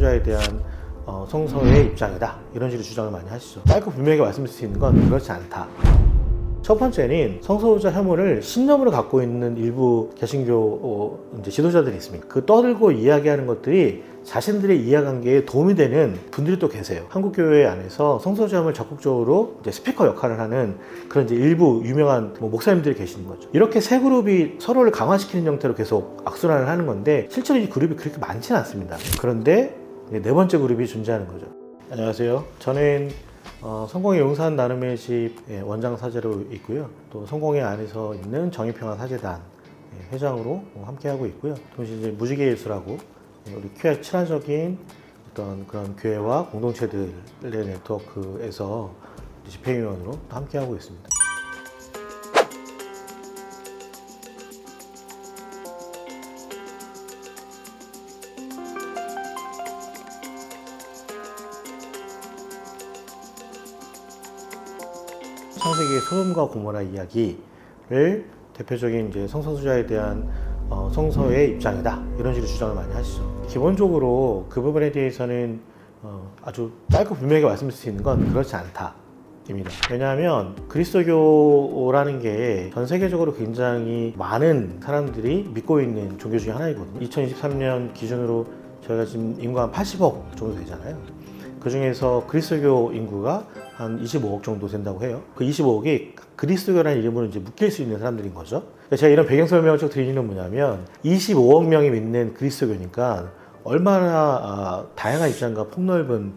성소수자에 대한 성서의 입장이다, 이런 식으로 주장을 많이 하시죠. 짧고 분명하게 말씀드릴 수 있는 건 그렇지 않다. 첫 번째는 성소수자 혐오를 신념으로 갖고 있는 일부 개신교 이제 지도자들이 있습니다. 그 떠들고 이야기하는 것들이 자신들의 이해관계에 도움이 되는 분들이 또 계세요. 한국 교회 안에서 성소수자 혐오를 적극적으로 이제 스피커 역할을 하는 그런 이제 일부 유명한 목사님들이 계시는 거죠. 이렇게 세 그룹이 서로를 강화시키는 형태로 계속 악순환을 하는 건데, 실제로 이 그룹이 그렇게 많지는 않습니다. 그런데 네 번째 그룹이 존재하는 거죠. 안녕하세요. 저는 성공의 용산 나눔의 집 원장 사제로 있고요. 또 성공의 안에서 있는 정의평화 사제단 회장으로 함께하고 있고요. 동시에 이제 무지개 예수라고 우리 큐에 친화적인 어떤 그런 교회와 공동체들의 네트워크에서 집회위원으로 또 함께하고 있습니다. 창세기의 소돔과 고모라 이야기를 대표적인 이제 성소수자에 대한 성서의 입장이다, 이런 식으로 주장을 많이 하시죠. 기본적으로 그 부분에 대해서는 아주 짧고 분명하게 말씀드릴 수 있는 건 그렇지 않다 입니다. 왜냐하면 그리스도교라는 게 전 세계적으로 굉장히 많은 사람들이 믿고 있는 종교 중에 하나이거든요. 2023년 기준으로 저희가 지금 인구가 한 80억 정도 되잖아요. 그 중에서 그리스도교 인구가 한 25억 정도 된다고 해요. 그 25억이 그리스도교라는 이름으로 이제 묶일 수 있는 사람들인 거죠. 제가 이런 배경 설명을 쭉 드리는 건 뭐냐면, 25억 명이 믿는 그리스도교니까 얼마나 다양한 입장과 폭넓은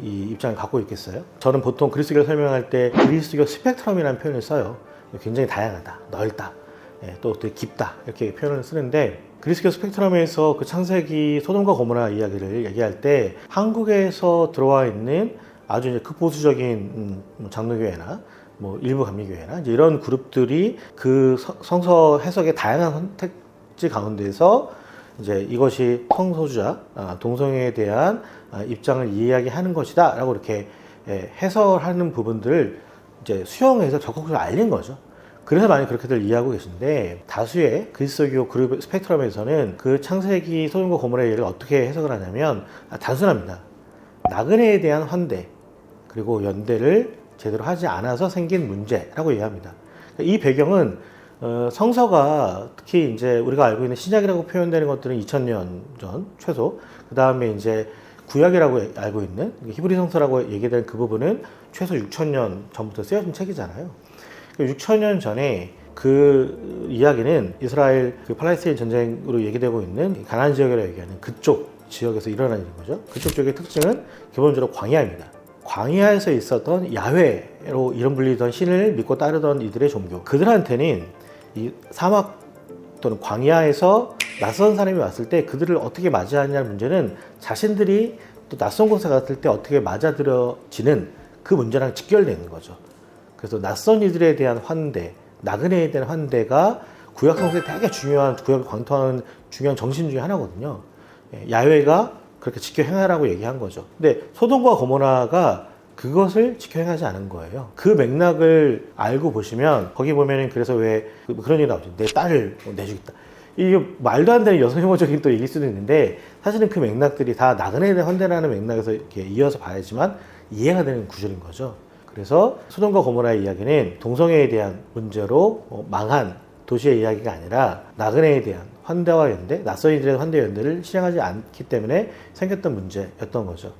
이 입장을 갖고 있겠어요. 저는 보통 그리스도교를 설명할 때 그리스도교 스펙트럼이라는 표현을 써요. 굉장히 다양하다, 넓다, 또 되게 깊다, 이렇게 표현을 쓰는데, 그리스도교 스펙트럼에서 그 창세기 소돔과 고모라 이야기를 얘기할 때 한국에서 들어와 있는 아주 이제 극보수적인 장로교회나 일부 감리교회나 이제 이런 그룹들이 그 성서 해석의 다양한 선택지 가운데서 이제 이것이 성소수자, 동성애에 대한 입장을 이야기하는 것이다라고 이렇게 해설하는 부분들을 이제 수용해서 적극적으로 알린 거죠. 그래서 많이 그렇게들 이해하고 계신데, 다수의 그리스도교 그룹 스펙트럼에서는 그 창세기 소돔과 고모라의 예를 어떻게 해석을 하냐면 단순합니다. 나그네에 대한 환대 그리고 연대를 제대로 하지 않아서 생긴 문제라고 이해합니다. 이 배경은 성서가 특히 이제 우리가 알고 있는 신약이라고 표현되는 것들은 2000년 전 최소, 그 다음에 이제 구약이라고 알고 있는 히브리 성서라고 얘기되는 그 부분은 최소 6000년 전부터 쓰여진 책이잖아요. 6000년 전에 그 이야기는 이스라엘 그 팔레스타인 전쟁으로 얘기되고 있는 가나안 지역이라고 얘기하는 그쪽 지역에서 일어나는 거죠. 그쪽 지역의 특징은 기본적으로 광야입니다. 광야에서 있었던 야훼로 이름 불리던 신을 믿고 따르던 이들의 종교, 그들한테는 이 사막 또는 광야에서 낯선 사람이 왔을 때 그들을 어떻게 맞이하느냐는 문제는 자신들이 또 낯선 곳에 갔을 때 어떻게 맞아들여지는 그 문제랑 직결되는 거죠. 그래서 낯선 이들에 대한 환대, 나그네에 대한 환대가 구약 성서에 되게 중요한, 구약을 관통하는 중요한 정신 중에 하나거든요. 야훼가 그렇게 지켜 행하라고 얘기한 거죠. 근데 소돔과 고모라가 그것을 지켜 행하지 않은 거예요. 그 맥락을 알고 보시면 거기 보면은 그래서 왜 그런 얘기 나오죠. 내 딸을 내주겠다. 이게 말도 안 되는 여성 혐오적인 또 얘기일 수도 있는데, 사실은 그 맥락들이 다 나그네에 대한 환대라는 맥락에서 이렇게 이어서 봐야지만 이해가 되는 구절인 거죠. 그래서 소돔과 고모라의 이야기는 동성애에 대한 문제로 망한 도시의 이야기가 아니라 나그네에 대한 환대와 연대, 낯선이들의 환대 연대를 실행하지 않기 때문에 생겼던 문제였던 거죠.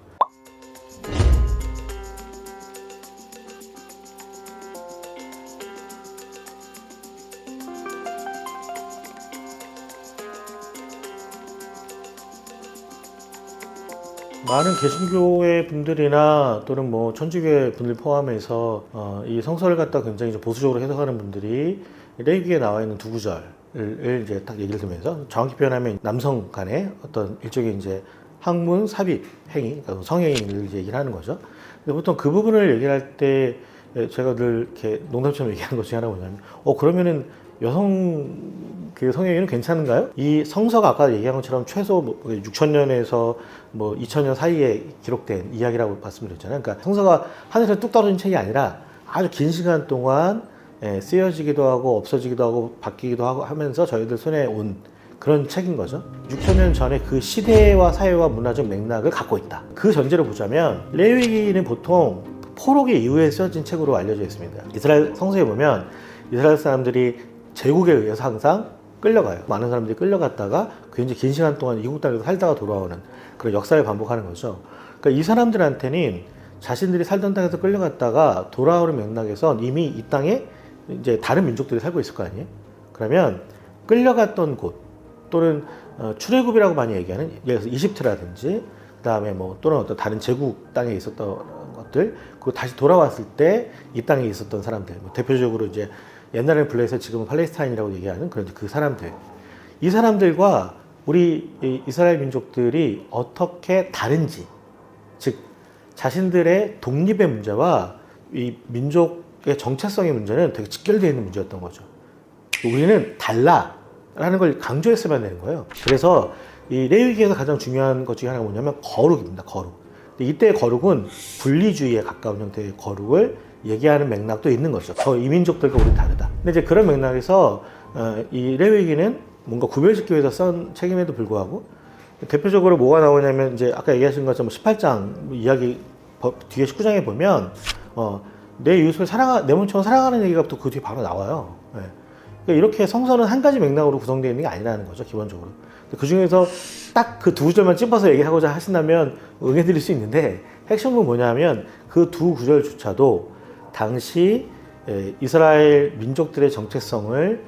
많은 개신교회 분들이나 또는 천주교회 분들 포함해서 이 성서를 갖다 굉장히 좀 보수적으로 해석하는 분들이 레위기에 나와 있는 두 구절을 이제 딱 얘기를 들으면서, 정확히 표현하면 남성 간의 어떤 일종의 이제 학문 삽입 행위, 그러니까 성행위를 얘기를 하는 거죠. 근데 보통 그 부분을 얘기할 때 제가 늘 이렇게 농담처럼 얘기하는 것 중에 하나가 뭐냐면, 그러면은 여성 그 성행위는 괜찮은가요? 이 성서가 아까 얘기한 것처럼 최소 6000년에서 2000년 사이에 기록된 이야기라고 말씀드렸잖아요. 그러니까 성서가 하늘에서 뚝 떨어진 책이 아니라 아주 긴 시간 동안 쓰여지기도 하고 없어지기도 하고 바뀌기도 하고 하면서 저희들 손에 온 그런 책인 거죠. 6,000년 전에 그 시대와 사회와 문화적 맥락을 갖고 있다. 그 전제로 보자면 레위기는 보통 포로기 이후에 쓰여진 책으로 알려져 있습니다. 이스라엘 성서에 보면 이스라엘 사람들이 제국에 의해서 항상 끌려가요. 많은 사람들이 끌려갔다가 굉장히 긴 시간 동안 이국 땅에서 살다가 돌아오는 그런 역사를 반복하는 거죠. 그러니까 이 사람들한테는 자신들이 살던 땅에서 끌려갔다가 돌아오는 맥락에선 이미 이 땅에 이제 다른 민족들이 살고 있을 거 아니에요? 그러면 끌려갔던 곳 또는 출애굽이라고 많이 얘기하는 예를 들어서 이집트라든지 그다음에 뭐 또는 어떤 다른 제국 땅에 있었던 것들 그리고 다시 돌아왔을 때 이 땅에 있었던 사람들 뭐 대표적으로 이제 옛날에는 블레셋 지금은 팔레스타인이라고 얘기하는 그런 그 사람들 이 사람들과 우리 이스라엘 민족들이 어떻게 다른지 즉 자신들의 독립의 문제와 이 민족의 정체성의 문제는 되게 직결되어 있는 문제였던 거죠. 우리는 달라라는 걸 강조했어야 되는 거예요. 그래서 이 레위기에서 가장 중요한 것 중에 하나가 뭐냐면 거룩입니다. 거룩. 이때의 거룩은 분리주의에 가까운 형태의 거룩을 얘기하는 맥락도 있는 거죠. 저 이민족들과 우리는 다르다. 근데 이제 그런 맥락에서 이 레위기는 뭔가 구별짓기 위해서 쓴 책임에도 불구하고 대표적으로 뭐가 나오냐면 이제 아까 얘기하신 것처럼 18장 이야기 뒤에 19장에 보면 내 이웃을 내 몸처럼 사랑하는 얘기가 또 그 뒤에 바로 나와요. 네. 그러니까 이렇게 성서는 한 가지 맥락으로 구성되어 있는 게 아니라는 거죠, 기본적으로. 그 중에서 딱 그 두 구절만 찝어서 얘기하고자 하신다면 응해드릴 수 있는데 핵심은 뭐냐면 그 두 구절조차도 당시 이스라엘 민족들의 정체성을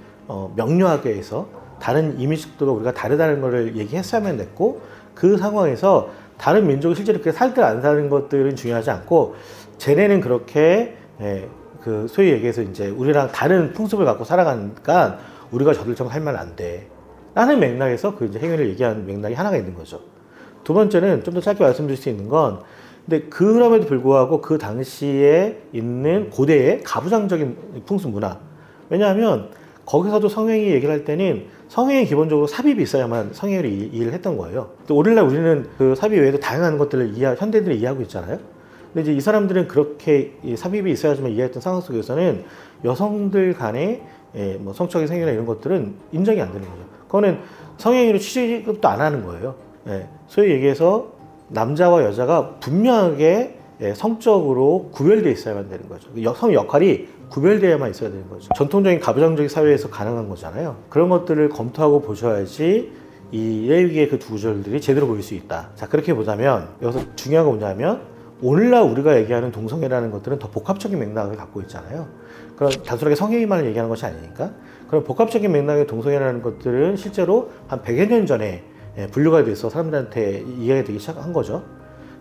명료하게 해서 다른 이민족들과 우리가 다르다는 것을 얘기했어야만 됐고 그 상황에서 다른 민족이 실제로 그렇게 살든 안 사는 것들은 중요하지 않고 쟤네는 그렇게 그 소위 얘기해서 이제 우리랑 다른 풍습을 갖고 살아가니까 우리가 저들처럼 살면 안 돼. 라는 맥락에서 그 이제 행위를 얘기하는 맥락이 하나가 있는 거죠. 두 번째는 좀 더 짧게 말씀드릴 수 있는 건 근데 그럼에도 불구하고 그 당시에 있는 고대의 가부장적인 풍습 문화. 왜냐하면 거기서도 성행위 얘기를 할 때는 성행위 기본적으로 삽입이 있어야만 성행위를 이해를 했던 거예요. 또 오늘날 우리는 그 삽입 외에도 다양한 것들을 현대인들이 이해하고 있잖아요. 근데 이제 이 사람들은 그렇게 삽입이 있어야지만 이해했던 상황 속에서는 여성들 간의 뭐 성적인 생애나 이런 것들은 인정이 안 되는 거죠. 그거는 성행위로 취급도 안 하는 거예요. 소위 얘기해서 남자와 여자가 분명하게 성적으로 구별되어 있어야만 되는 거죠. 성 역할이 구별되어야만 있어야 되는 거죠. 전통적인 가부장적인 사회에서 가능한 거잖아요. 그런 것들을 검토하고 보셔야지 이 레위기의 그 두 구절들이 제대로 보일 수 있다. 자, 그렇게 보자면 여기서 중요한 건 뭐냐면 오늘날 우리가 얘기하는 동성애라는 것들은 더 복합적인 맥락을 갖고 있잖아요. 그럼 단순하게 성행위만을 얘기하는 것이 아니니까 그럼 복합적인 맥락의 동성애라는 것들은 실제로 한 100여 년 전에 분류가 돼서 사람들한테 이해가 되기 시작한 거죠.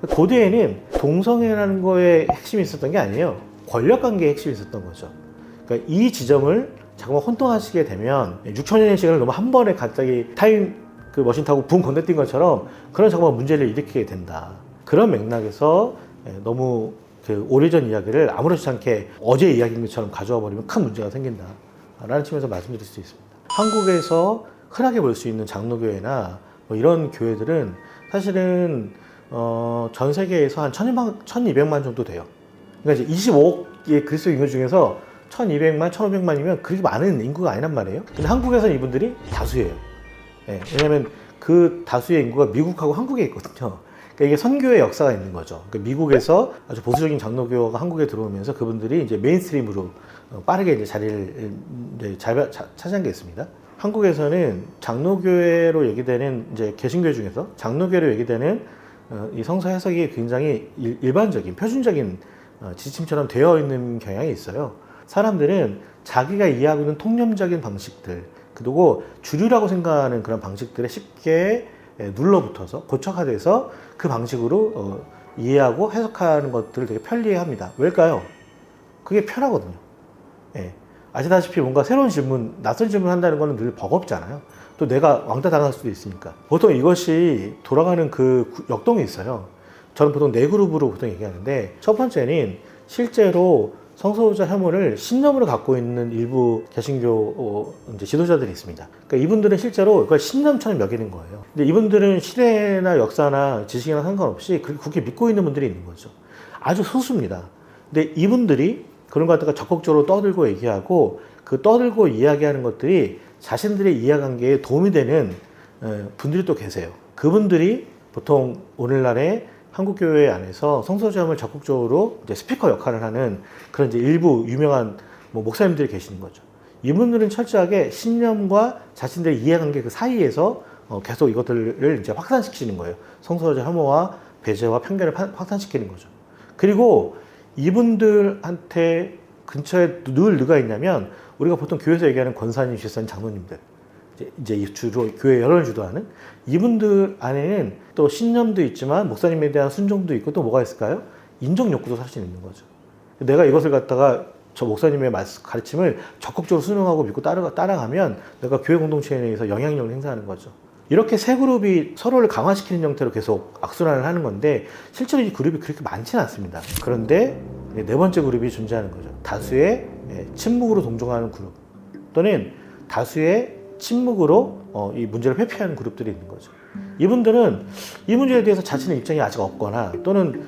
고대에는 동성애라는 거에 핵심이 있었던 게 아니에요. 권력관계에 핵심이 있었던 거죠. 그러니까 이 지점을 잠깐만 혼동하시게 되면 6천년의 시간을 너무 한 번에 갑자기 타임 그 머신 타고 붕 건너뛴 것처럼 그런 잠깐만 문제를 일으키게 된다. 그런 맥락에서 너무 그 오래전 이야기를 아무렇지 않게 어제 이야기인 것처럼 가져와 버리면 큰 문제가 생긴다. 라는 측면에서 말씀드릴 수 있습니다. 한국에서 흔하게 볼 수 있는 장로교회나 뭐 이런 교회들은 사실은 전 세계에서 한 1200만 정도 돼요. 그러니까 이제 25억의 그리스도 인구 중에서 1200만, 1500만이면 그렇게 많은 인구가 아니란 말이에요. 근데 한국에서는 이분들이 다수예요. 왜냐하면 그 다수의 인구가 미국하고 한국에 있거든요. 그러니까 이게 선교의 역사가 있는 거죠. 그러니까 미국에서 아주 보수적인 장로교가 한국에 들어오면서 그분들이 이제 메인스트림으로 빠르게 이제 자리를 이제 차지한 게 있습니다. 한국에서는 장로교회로 얘기되는 이제 개신교 중에서 장로교회로 얘기되는 이 성서 해석이 굉장히 일반적인 표준적인 지침처럼 되어 있는 경향이 있어요. 사람들은 자기가 이해하고 있는 통념적인 방식들 그리고 주류라고 생각하는 그런 방식들에 쉽게 눌러붙어서 고착화돼서 그 방식으로 이해하고 해석하는 것들을 되게 편리해합니다. 왜일까요? 그게 편하거든요. 아시다시피 뭔가 새로운 질문, 낯선 질문 한다는 거는 늘 버겁잖아요. 또 내가 왕따 당할 수도 있으니까. 보통 이것이 돌아가는 그 역동이 있어요. 저는 보통 네 그룹으로 보통 얘기하는데 첫 번째는 실제로 성소수자 혐오를 신념으로 갖고 있는 일부 개신교 이제 지도자들이 있습니다. 그러니까 이분들은 실제로 그걸 신념처럼 여기는 거예요. 근데 이분들은 시대나 역사나 지식이나 상관없이 그렇게 믿고 있는 분들이 있는 거죠. 아주 소수입니다. 근데 이분들이 그런 것 갖다가 적극적으로 떠들고 얘기하고 그 떠들고 이야기하는 것들이 자신들의 이해관계에 도움이 되는 분들이 또 계세요. 그분들이 보통 오늘날의 한국교회 안에서 성서주함을 적극적으로 이제 스피커 역할을 하는 그런 이제 일부 유명한 목사님들이 계시는 거죠. 이분들은 철저하게 신념과 자신들의 이해관계 그 사이에서 계속 이것들을 이제 확산시키는 거예요. 성서적 혐오와 배제와 편견을 확산시키는 거죠. 그리고 이분들한테 근처에 늘 누가 있냐면 우리가 보통 교회에서 얘기하는 권사님, 집사님, 장로님들 이제 주로 교회 여론을 주도하는 이분들 안에는 또 신념도 있지만 목사님에 대한 순종도 있고 또 뭐가 있을까요? 인정 욕구도 사실 있는 거죠. 내가 이것을 갖다가 저 목사님의 가르침을 적극적으로 순응하고 믿고 따라가면 내가 교회 공동체에 의해서 영향력을 행사하는 거죠. 이렇게 세 그룹이 서로를 강화시키는 형태로 계속 악순환을 하는 건데 실제로 이 그룹이 그렇게 많지는 않습니다. 그런데 네 번째 그룹이 존재하는 거죠. 다수의 침묵으로 동정하는 그룹 또는 다수의 침묵으로 이 문제를 회피하는 그룹들이 있는 거죠. 이분들은 이 문제에 대해서 자신의 입장이 아직 없거나 또는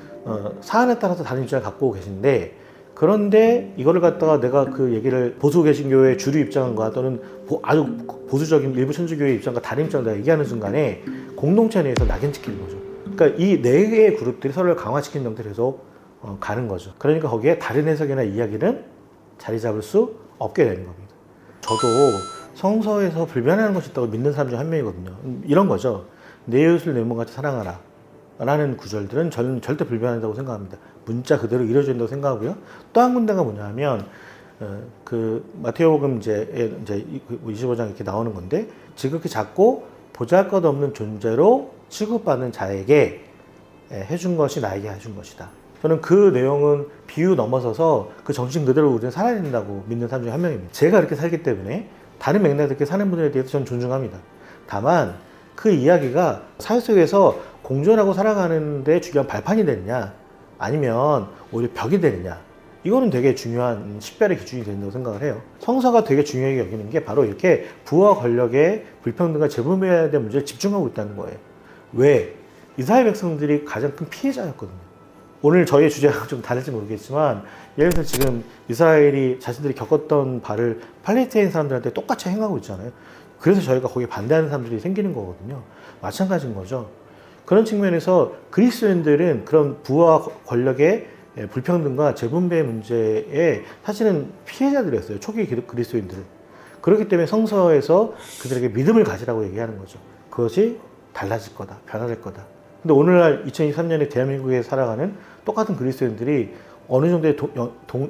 사안에 따라서 다른 입장을 갖고 계신데 그런데 이거를 갖다가 내가 그 얘기를 보수 개신교의 주류 입장과 또는 아주 보수적인 일부 천주교의 입장과 다른 입장을 내가 얘기하는 순간에 공동체 내에서 낙인 찍히는 거죠. 그러니까 이 네 개의 그룹들이 서로를 강화시키는 형태로 계속 가는 거죠. 그러니까 거기에 다른 해석이나 이야기는 자리 잡을 수 없게 되는 겁니다. 저도 성서에서 불변하는 것이 있다고 믿는 사람 중 한 명이거든요. 이런 거죠. 내 이웃을 내 몸같이 사랑하라 라는 구절들은 저는 절대 불변한다고 생각합니다. 문자 그대로 이루어져야 된다고 생각하고요. 또 한 군데가 뭐냐 하면 그 마테오복음 이제 25장 이렇게 나오는 건데 지극히 작고 보잘것없는 존재로 취급받는 자에게 해준 것이 나에게 해준 것이다. 저는 그 내용은 비유 넘어서서 그 정신 그대로 우리는 살아야 된다고 믿는 사람 중 한 명입니다. 제가 그렇게 살기 때문에 다른 맥락에 그렇게 사는 분들에 대해서 저는 존중합니다. 다만 그 이야기가 사회 속에서 공존하고 살아가는 데 중요한 발판이 되느냐 아니면 오히려 벽이 되느냐 이거는 되게 중요한 식별의 기준이 된다고 생각을 해요. 성서가 되게 중요하게 여기는 게 바로 이렇게 부와 권력의 불평등과 재분배에 대한 문제를 집중하고 있다는 거예요. 왜? 이스라엘 백성들이 가장 큰 피해자였거든요. 오늘 저희의 주제가 좀 다를지 모르겠지만 예를 들어서 지금 이스라엘이 자신들이 겪었던 바를 팔레스타인 사람들한테 똑같이 행하고 있잖아요. 그래서 저희가 거기에 반대하는 사람들이 생기는 거거든요. 마찬가지인 거죠. 그런 측면에서 그리스도인들은 그런 부와 권력의 불평등과 재분배 문제에 사실은 피해자들이었어요. 초기 그리스도인들은. 그렇기 때문에 성서에서 그들에게 믿음을 가지라고 얘기하는 거죠. 그것이 달라질 거다. 변화될 거다. 근데 오늘날 2023년에 대한민국에 살아가는 똑같은 그리스도인들이 어느 정도의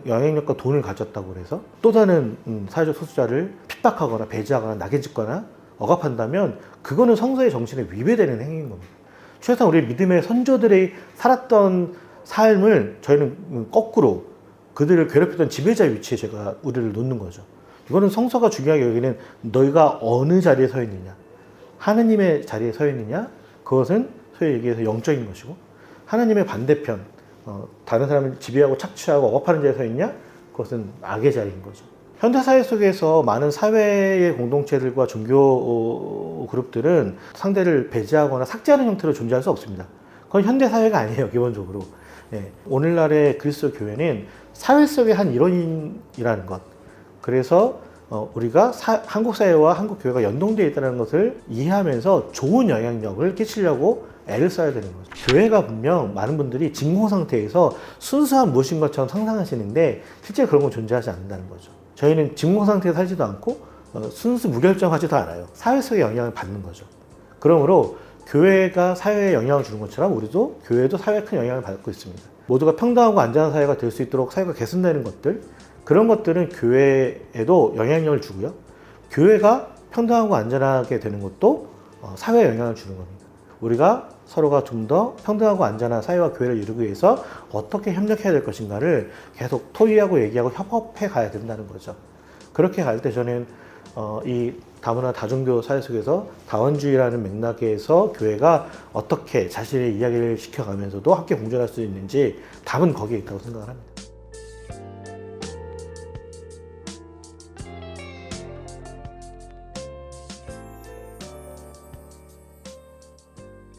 영향력과 돈을 가졌다고 해서 또 다른 사회적 소수자를 핍박하거나 배제하거나 낙인찍거나 억압한다면 그거는 성서의 정신에 위배되는 행위인 겁니다. 최소한 우리 믿음의 선조들이 살았던 삶을 저희는 거꾸로 그들을 괴롭히던 지배자의 위치에 제가 우리를 놓는 거죠. 이거는 성서가 중요하게 여기는 너희가 어느 자리에 서 있느냐 하느님의 자리에 서 있느냐 그것은 소위 얘기해서 영적인 것이고 하나님의 반대편 다른 사람을 지배하고 착취하고 억압하는 자리에 서 있냐 그것은 악의 자리인 거죠. 현대사회 속에서 많은 사회의 공동체들과 종교 그룹들은 상대를 배제하거나 삭제하는 형태로 존재할 수 없습니다. 그건 현대사회가 아니에요. 기본적으로. 오늘날의 그리스도 교회는 사회 속의 한 일원이라는 것. 그래서 우리가 한국 사회와 한국 교회가 연동되어 있다는 것을 이해하면서 좋은 영향력을 끼치려고 애를 써야 되는 거죠. 교회가 분명 많은 분들이 진공 상태에서 순수한 무엇인 것처럼 상상하시는데 실제 그런 건 존재하지 않는다는 거죠. 저희는 진공 상태에 살지도 않고 순수 무결점하지도 않아요. 사회 속의 영향을 받는 거죠. 그러므로 교회가 사회에 영향을 주는 것처럼 우리도 교회도 사회에 큰 영향을 받고 있습니다. 모두가 평등하고 안전한 사회가 될 수 있도록 사회가 개선되는 것들 그런 것들은 교회에도 영향력을 주고요. 교회가 평등하고 안전하게 되는 것도 사회에 영향을 주는 겁니다. 우리가 서로가 좀 더 평등하고 안전한 사회와 교회를 이루기 위해서 어떻게 협력해야 될 것인가를 계속 토의하고 얘기하고 협업해 가야 된다는 거죠. 그렇게 갈 때 저는 이 다문화 다종교 사회 속에서 다원주의라는 맥락에서 교회가 어떻게 자신의 이야기를 시켜가면서도 함께 공존할 수 있는지 답은 거기에 있다고 생각을 합니다.